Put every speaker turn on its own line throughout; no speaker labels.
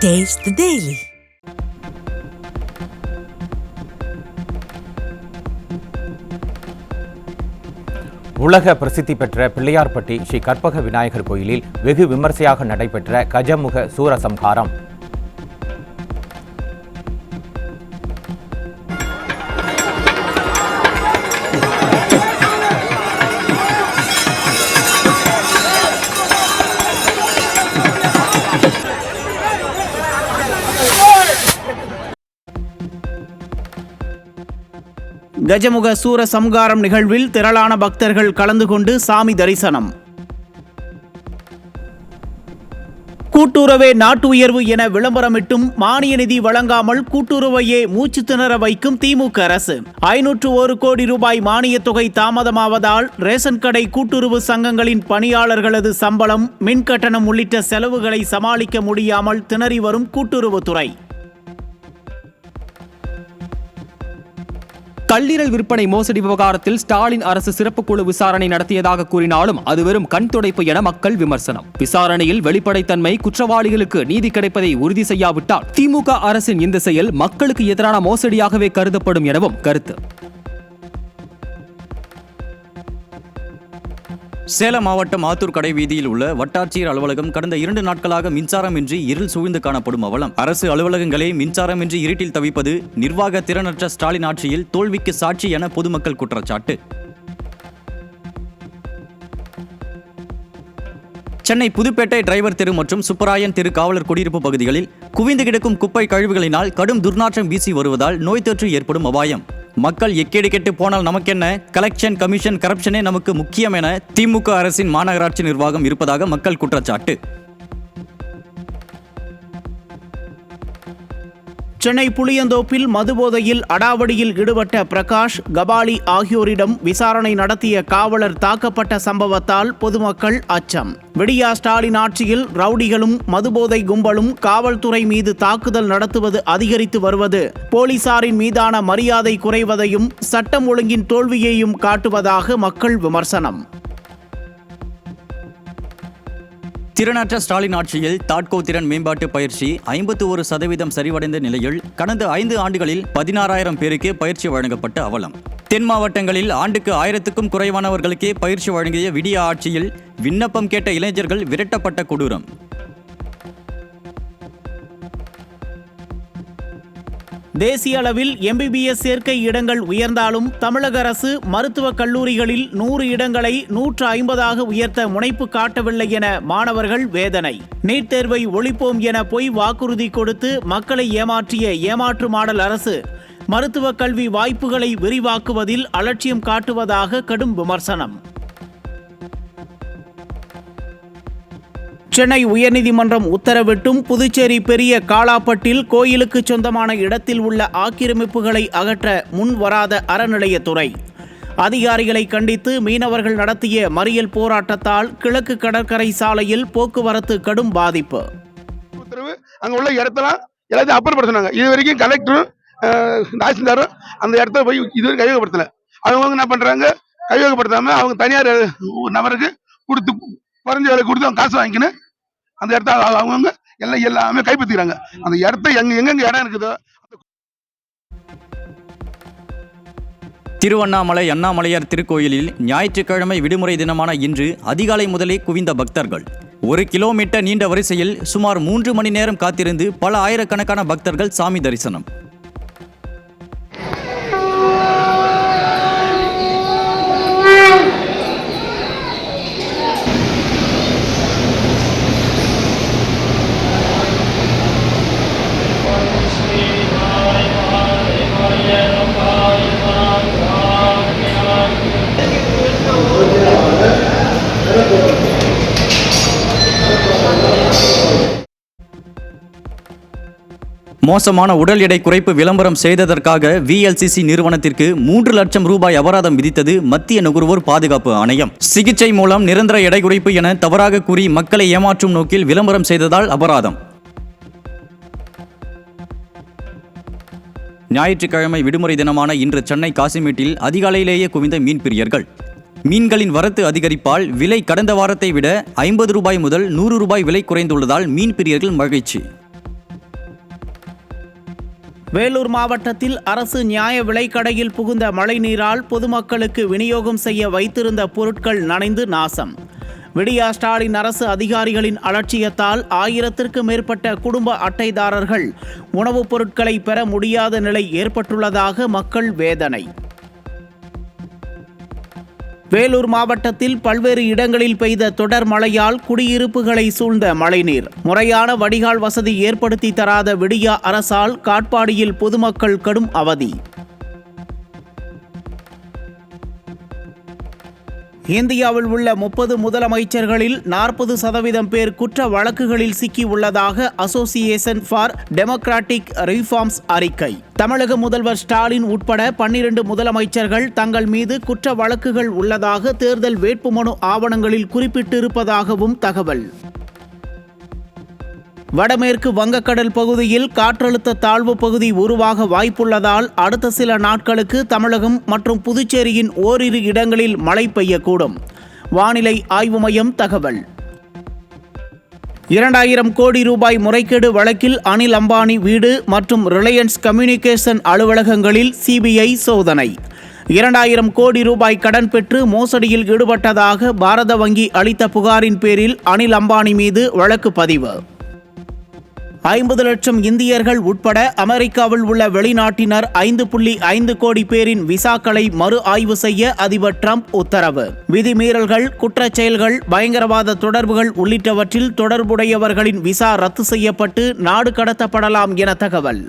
Taste the Daily.
உலக பிரசித்தி பெற்ற பிள்ளையார்பட்டி ஸ்ரீ கற்பக விநாயகர் கோயிலில் வெகு விமர்சையாக நடைபெற்ற கஜமுக சூரசம்ஹாரம்.
கஜமுக சூரசம்ஹாரம் நிகழ்வில் திரளான பக்தர்கள் கலந்து கொண்டு சாமி தரிசனம். கூட்டுறவே நாட்டு உயர்வு என விளம்பரமிட்டும் மானிய நிதி வழங்காமல் கூட்டுறவையே மூச்சு திணற வைக்கும் திமுக அரசு. 501 கோடி ரூபாய் மானிய தொகை தாமதமாவதால் ரேஷன் கடை கூட்டுறவு சங்கங்களின் பணியாளர்களது சம்பளம், மின் கட்டணம் உள்ளிட்ட செலவுகளை சமாளிக்க முடியாமல் திணறி வரும் கூட்டுறவுத்துறை.
கல்லீரல் விற்பனை மோசடி விவகாரத்தில் ஸ்டாலின் அரசு சிறப்பு குழு விசாரணை நடத்தியதாக கூறினாலும் அது வெறும் கண் துடைப்பு என மக்கள் விமர்சனம். விசாரணையில் வெளிப்படைத்தன்மை, குற்றவாளிகளுக்கு நீதி கிடைப்பதை உறுதி செய்யாவிட்டால் திமுக அரசின் இந்த செயல் மக்களுக்கு எதிரான மோசடியாகவே கருதப்படும் எனவும் கருத்து.
சேலம் மாவட்டம் ஆத்தூர் கடை வீதியில் உள்ள வட்டாட்சியர் அலுவலகம் கடந்த 2 நாட்களாக மின்சாரமின்றி இருள் சூழ்ந்து காணப்படும் அவலம். அரசு அலுவலகங்களே மின்சாரமின்றி இருட்டில் தவிப்பது நிர்வாக திறனற்ற ஸ்டாலின் ஆட்சியில் தோல்விக்கு சாட்சி என பொதுமக்கள் குற்றச்சாட்டு. சென்னை புதுப்பேட்டை டிரைவர் தெரு மற்றும் சுப்பராயன் தெரு காவலர் குடியிருப்பு பகுதிகளில் குவிந்து கிடக்கும் குப்பை கழிவுகளினால் கடும் துர்நாற்றம் வீசி வருவதால் நோய் தொற்று ஏற்படும் அபாயம். மக்கள் எக்கேடு கெட்டு போனால் நமக்கென்ன, கலெக்ஷன் கமிஷன் கரப்ஷனே நமக்கு முக்கியம் என திமுக அரசின் மாநகராட்சி நிர்வாகம் இருப்பதாக மக்கள் குற்றச்சாட்டு.
சென்னை புளியந்தோப்பில் மதுபோதையில் அடாவடியில் ஈடுபட்ட பிரகாஷ், கபாலி ஆகியோரிடம் விசாரணை நடத்திய காவலர் தாக்கப்பட்ட சம்பவத்தால் பொதுமக்கள் அச்சம். விடியா ஸ்டாலின் ஆட்சியில் ரவுடிகளும் மதுபோதை கும்பலும் காவல்துறை மீது தாக்குதல் நடத்துவது அதிகரித்து வருவது போலீசாரின் மீதான மரியாதை குறைவதையும் சட்டம் ஒழுங்கின் தோல்வியையும் காட்டுவதாக மக்கள் விமர்சனம்.
திறனற்ற ஸ்டாலின் ஆட்சியில் தாட்கோ திறன் மேம்பாட்டு பயிற்சி 51% சரிவடைந்த நிலையில் கடந்த 5 ஆண்டுகளில் 16,000 பேருக்கு பயிற்சி வழங்கப்பட்ட அவலம். தென் மாவட்டங்களில் ஆண்டுக்கு 1000க்கும் குறைவானவர்களுக்கே பயிற்சி வழங்கிய விடியா ஆட்சியில் விண்ணப்பம் கேட்ட இளைஞர்கள் விரட்டப்பட்ட கொடூரம்.
தேசிய அளவில் MBBS சேர்க்கை இடங்கள் உயர்ந்தாலும் தமிழக அரசு மருத்துவக் கல்லூரிகளில் 100 இடங்களை 150ஆக உயர்த்த முனைப்பு காட்டவில்லை என மாணவர்கள் வேதனை. நீட் தேர்வை ஒழிப்போம் என பொய் வாக்குறுதி கொடுத்து மக்களை ஏமாற்றிய ஏமாற்று மாடல் அரசு மருத்துவக் கல்வி வாய்ப்புகளை விரிவாக்குவதில் அலட்சியம் காட்டுவதாக கடும் விமர்சனம். சென்னை உயர்நீதிமன்றம் உத்தரவிட்டும் புதுச்சேரி பெரிய காலாப்பட்டில் கோயிலுக்கு சொந்தமான இடத்தில் உள்ள ஆக்கிரமிப்புகளை அகற்ற முன்வராத அறநிலையத்துறை. அதிகாரிகளை கண்டித்து மீனவர்கள் நடத்திய மறியல் போராட்டத்தால் கிழக்கு கடற்கரை சாலையில் போக்குவரத்து கடும் பாதிப்பு.
உத்தரவு அங்க உள்ள இடத்தெல்லாம் எல்லாத்தையும் அப்புறப்படுத்தினாங்க. இது வரைக்கும் கலெக்டரும் தாசில்தாரும் அந்த இடத்த போய் இதுவரை கையகப்படுத்தல. அவங்க என்ன பண்றாங்க, கையகப்படுத்தாம அவங்க தனியார் நபருக்கு கொடுத்து குறைஞ்ச வேலை கொடுத்து அவங்க காசு வாங்கிக்கணும். அந்த இடத்த அவங்க எல்லாமே கைப்பற்றிக்கிறாங்க. அந்த இடத்த எங்கெங்க இடம் இருக்குதோ.
திருவண்ணாமலை அண்ணாமலையார் திருக்கோயிலில் ஞாயிற்றுக்கிழமை விடுமுறை தினமான இன்று அதிகாலை முதலே குவிந்த பக்தர்கள். 1 கிலோமீட்டர் நீண்ட வரிசையில் சுமார் 3 மணி நேரம் காத்திருந்து பல ஆயிரக்கணக்கான பக்தர்கள் சாமி தரிசனம். மோசமான உடல் எடை குறைப்பு விளம்பரம் செய்ததற்காக VLCC நிறுவனத்திற்கு 3 லட்சம் ரூபாய் அபராதம் விதித்தது மத்திய நுகர்வோர் பாதுகாப்பு ஆணையம். சிகிச்சை மூலம் நிரந்தர எடை குறைப்பு என தவறாக கூறி மக்களை ஏமாற்றும் நோக்கில் விளம்பரம் செய்ததால் அபராதம். ஞாயிற்றுக்கிழமை விடுமுறை தினமான இன்று சென்னை காசிமேட்டில் அதிகாலையிலேயே குவிந்த மீன் பிரியர்கள். மீன்களின் வரத்து அதிகரிப்பால் விலை கடந்த வாரத்தை விட 50 ரூபாய் முதல் 100 ரூபாய் விலை குறைந்துள்ளதால் மீன் பிரியர்கள் மகிழ்ச்சி.
வேலூர் மாவட்டத்தில் அரசு நியாய விலைக்கடையில் புகுந்த மழைநீரால் பொதுமக்களுக்கு விநியோகம் செய்ய வைத்திருந்த பொருட்கள் நனைந்து நாசம். விடியா ஸ்டாலின் அரசு அதிகாரிகளின் அலட்சியத்தால் 1000க்கும் மேற்பட்ட குடும்ப அட்டைதாரர்கள் உணவுப் பொருட்களை பெற முடியாத நிலை ஏற்பட்டுள்ளதாக மக்கள் வேதனை. வேலூர் மாவட்டத்தில் பல்வேறு இடங்களில் பெய்த தொடர் மழையால் குடியிருப்புகளை சூழ்ந்த மழைநீர். முறையான வடிகால் வசதி ஏற்படுத்தி தராத விடியா அரசால் காட்பாடியில் பொதுமக்கள் கடும் அவதி. இந்தியாவில் உள்ள 30 முதலமைச்சர்களில் 40% பேர் குற்ற வழக்குகளில் சிக்கி உள்ளதாக அசோசியேஷன் ஃபார் டெமோக்ராட்டிக் ரிஃபார்ம்ஸ் அறிக்கை. தமிழக முதல்வர் ஸ்டாலின் உட்பட 12 முதலமைச்சர்கள் தங்கள் மீது குற்ற வழக்குகள் உள்ளதாக தேர்தல் வேட்புமனு ஆவணங்களில் குறிப்பிட்டிருப்பதாகவும் தகவல். வடமேற்கு வங்கக்கடல் பகுதியில் காற்றழுத்த தாழ்வு பகுதி உருவாக வாய்ப்புள்ளதால் அடுத்த சில நாட்களுக்கு தமிழகம் மற்றும் புதுச்சேரியின் ஓரிரு இடங்களில் மழை பெய்யக்கூடும். வானிலை ஆய்வு மையம் தகவல். 2000 கோடி ரூபாய் முறைகேடு வழக்கில் அனில் அம்பானி வீடு மற்றும் ரிலையன்ஸ் கம்யூனிகேஷன் அலுவலகங்களில் சிபிஐ சோதனை. 2000 கோடி ரூபாய் கடன் பெற்று மோசடியில் ஈடுபட்டதாக பாரத வங்கி அளித்த புகாரின் பேரில் அனில் அம்பானி மீது வழக்கு பதிவு. 50 லட்சம் இந்தியர்கள் உட்பட அமெரிக்காவில் உள்ள வெளிநாட்டினர் 5.5 கோடி பேரின் விசாக்களை மறு ஆய்வு செய்ய அதிபர் டிரம்ப் உத்தரவு. விதிமீறல்கள், குற்றச் செயல்கள், பயங்கரவாத தொடர்புகள் உள்ளிட்டவற்றில் தொடர்புடையவர்களின் விசா ரத்து செய்யப்பட்டு நாடு கடத்தப்படலாம் என தகவல்.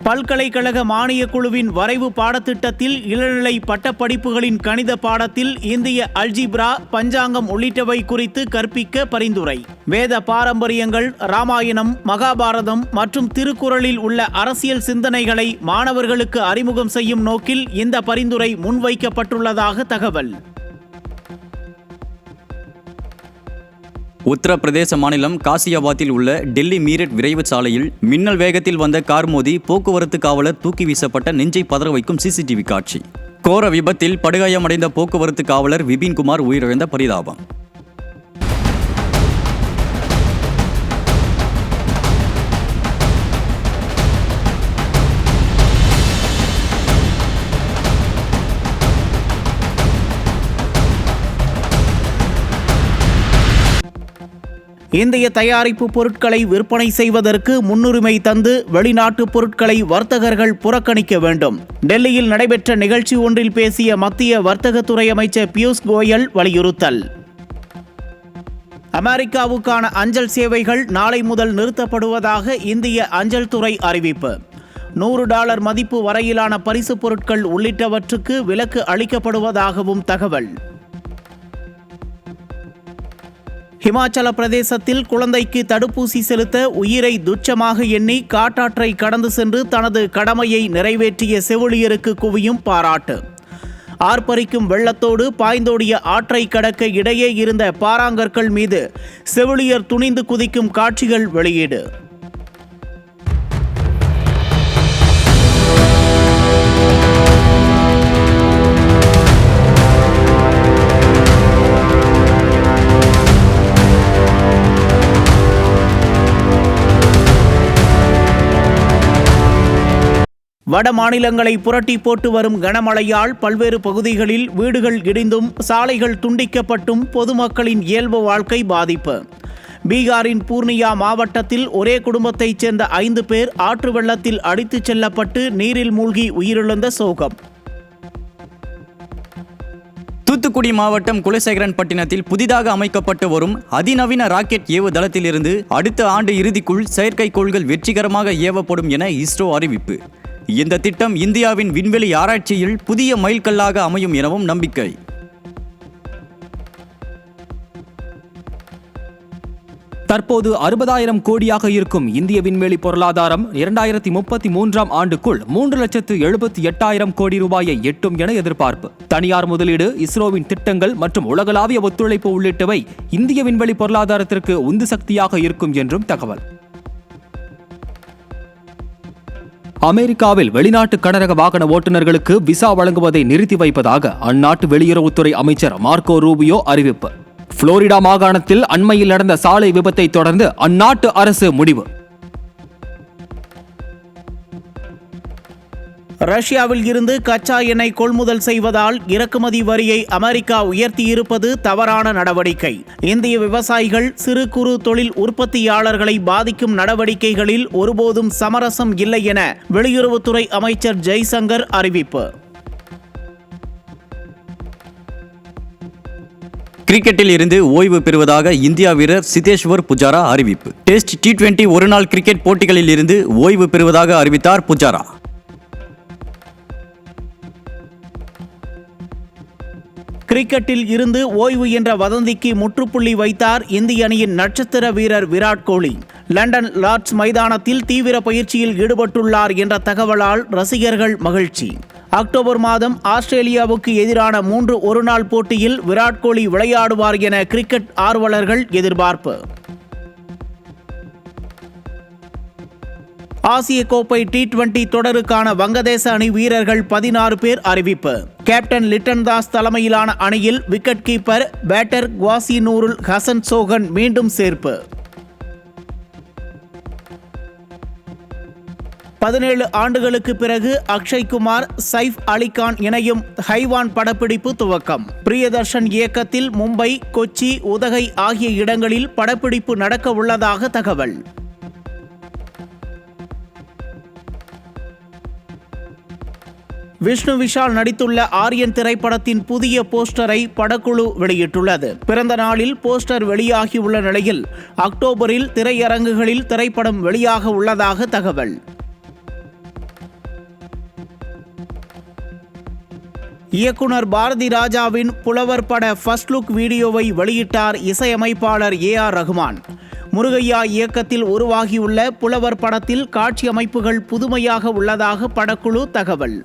பல்கலைக்கழக மானியக் குழுவின் வரைவு பாடத்திட்டத்தில் இளநிலை பட்டப்படிப்புகளின் கணித பாடத்தில் இந்திய அல்ஜிப்ரா, பஞ்சாங்கம் உள்ளிட்டவை குறித்து கற்பிக்க பரிந்துரை. வேத பாரம்பரியங்கள், ராமாயணம், மகாபாரதம் மற்றும் திருக்குறளில் உள்ள அரசியல் சிந்தனைகளை மாணவர்களுக்கு அறிமுகம் செய்யும் நோக்கில் இந்த பரிந்துரை முன்வைக்கப்பட்டுள்ளதாக தகவல்.
உத்தரப்பிரதேச மாநிலம் காசியாபாத்தில் உள்ள டெல்லி மீரட் விரைவு சாலையில் மின்னல் வேகத்தில் வந்த கார் மோதி போக்குவரத்து காவலர் தூக்கி வீசப்பட்ட நெஞ்சை பதற வைக்கும் சிசிடிவி காட்சி. கோர விபத்தில் படுகாயமடைந்த போக்குவரத்து காவலர் விபின்குமார் உயிரிழந்த பரிதாபம்.
இந்திய தயாரிப்பு பொருட்களை விற்பனை செய்வதற்கு முன்னுரிமை தந்து வெளிநாட்டு பொருட்களை வர்த்தகர்கள் புறக்கணிக்க வேண்டும். டெல்லியில் நடைபெற்ற நிகழ்ச்சி ஒன்றில் பேசிய மத்திய வர்த்தகத்துறை அமைச்சர் பியூஷ் கோயல் வலியுறுத்தல். அமெரிக்காவுக்கான அஞ்சல் சேவைகள் நாளை முதல் நிறுத்தப்படுவதாக இந்திய அஞ்சல் துறை அறிவிப்பு. $100 மதிப்பு வரையிலான பரிசு பொருட்கள் உள்ளிட்டவற்றுக்கு விலக்கு அளிக்கப்படுவதாகவும் தகவல். ஹிமாச்சல பிரதேசத்தில் குழந்தைக்கு தடுப்பூசி செலுத்த உயிரை துச்சமாக எண்ணி காட்டாற்றை கடந்து சென்று தனது கடமையை நிறைவேற்றிய செவிலியருக்கு குவியும் பாராட்டு. ஆர்ப்பரிக்கும் வெள்ளத்தோடு பாய்ந்தோடிய ஆற்றை கடக்க இடையே இருந்த பாறாங்கற்கள் மீது செவிலியர் துணிந்து குதிக்கும் காட்சிகள் வெளியீடு. வட மாநிலங்களை புரட்டி போட்டு வரும் கனமழையால் பல்வேறு பகுதிகளில் வீடுகள் இடிந்தும் சாலைகள் துண்டிக்கப்பட்டும் பொதுமக்களின் இயல்பு வாழ்க்கை பாதிப்பு. பீகாரின் பூர்ணியா மாவட்டத்தில் ஒரே குடும்பத்தைச் சேர்ந்த 5 பேர் ஆற்று வெள்ளத்தில் அடித்துச் செல்லப்பட்டு நீரில் மூழ்கி உயிரிழந்த சோகம்.
தூத்துக்குடி மாவட்டம் குலசேகரன்பட்டினத்தில் புதிதாக அமைக்கப்பட்டு வரும் அதிநவீன ராக்கெட் ஏவுதளத்திலிருந்து அடுத்த ஆண்டு இறுதிக்குள் செயற்கைக்கோள்கள் வெற்றிகரமாக ஏவப்படும் என இஸ்ரோ அறிவிப்பு. இந்த திட்டம் இந்தியாவின் விண்வெளி ஆராய்ச்சியில் புதிய மைல்கல்லாக அமையும் எனவும் நம்பிக்கை.
தற்போது 60,000 கோடியாக இருக்கும் இந்திய விண்வெளி பொருளாதாரம் 2033ஆம் ஆண்டுக்குள் 3,78,000 கோடி ரூபாயை எட்டும் என எதிர்பார்ப்பு. தனியார் முதலீடு, இஸ்ரோவின் திட்டங்கள் மற்றும் உலகளாவிய ஒத்துழைப்பு உள்ளிட்டவை இந்திய விண்வெளி பொருளாதாரத்திற்கு உந்து சக்தியாக இருக்கும் என்றும் தகவல். அமெரிக்காவில் வெளிநாட்டு கனரக வாகன ஓட்டுநர்களுக்கு விசா வழங்குவதை நிறுத்தி வைப்பதாக அந்நாட்டு வெளியுறவுத்துறை அமைச்சர் மார்க்கோ ரூபியோ அறிவிப்பு. புளோரிடா மாகாணத்தில் அண்மையில் நடந்த சாலை விபத்தை தொடர்ந்து அந்நாட்டு அரசு முடிவு.
ரஷ்யாவில் இருந்து கச்சா எண்ணெய் கொள்முதல் செய்வதால் இறக்குமதி வரியை அமெரிக்கா உயர்த்தியிருப்பது தவறான நடவடிக்கை. இந்திய விவசாயிகள், சிறு குறு தொழில் உற்பத்தியாளர்களை பாதிக்கும் நடவடிக்கைகளில் ஒருபோதும் சமரசம் இல்லை என வெளியுறவுத்துறை அமைச்சர் ஜெய்சங்கர் அறிவிப்பு.
கிரிக்கெட்டில் இருந்து ஓய்வு பெறுவதாக இந்தியா வீரர் சிதேஷ்வர் புஜாரா அறிவிப்பு. டெஸ்ட், T20 ஒருநாள் கிரிக்கெட் போட்டிகளில் இருந்து ஓய்வு பெறுவதாக அறிவித்தார் புஜாரா.
கிரிக்கெட்டில் இருந்து ஓய்வு என்ற வதந்திக்கு முற்றுப்புள்ளி வைத்தார் இந்திய அணியின் நட்சத்திர வீரர் விராட் கோலி. லண்டன் லார்ட்ஸ் மைதானத்தில் தீவிர பயிற்சியில் ஈடுபட்டுள்ளார் என்ற தகவலால் ரசிகர்கள் மகிழ்ச்சி. அக்டோபர் மாதம் ஆஸ்திரேலியாவுக்கு எதிரான 3 ஒருநாள் போட்டியில் விராட் கோலி விளையாடுவார் என கிரிக்கெட் ஆர்வலர்கள் எதிர்பார்ப்பு. ஆசிய கோப்பை T20 தொடருக்கான வங்கதேச அணி வீரர்கள் 16 பேர் அறிவிப்பு. கேப்டன் லிட்டன் தாஸ் தலைமையிலான அணியில் wicket keeper batter Quazi Nurul Hasan Sohan மீண்டும் சேர்ப்பு. 17 ஆண்டுகளுக்கு பிறகு அக்ஷய் குமார், சைஃப் அலிகான் இணையும் ஹைவான் படப்பிடிப்பு துவக்கம். பிரியதர்ஷன் இயக்கத்தில் மும்பை, கொச்சி, உதகை ஆகிய இடங்களில் படப்பிடிப்பு நடக்க உள்ளதாக தகவல். விஷ்ணு விஷால் நடித்துள்ள ஆரியன் திரைப்படத்தின் புதிய போஸ்டரை படக்குழு வெளியிட்டுள்ளது. பிறந்த நாளில் போஸ்டர் வெளியாகியுள்ள நிலையில் அக்டோபரில் திரையரங்குகளில் திரைப்படம் வெளியாக உள்ளதாக தகவல். இயக்குனர் பாரதி ராஜாவின் புலவர் பட ஃபர்ஸ்ட் லுக் வீடியோவை வெளியிட்டார் இசையமைப்பாளர் A.R. ரகுமான். முருகையா இயக்கத்தில் உருவாகியுள்ள புலவர் படத்தில் காட்சி அமைப்புகள் புதுமையாக உள்ளதாக படக்குழு தகவல்.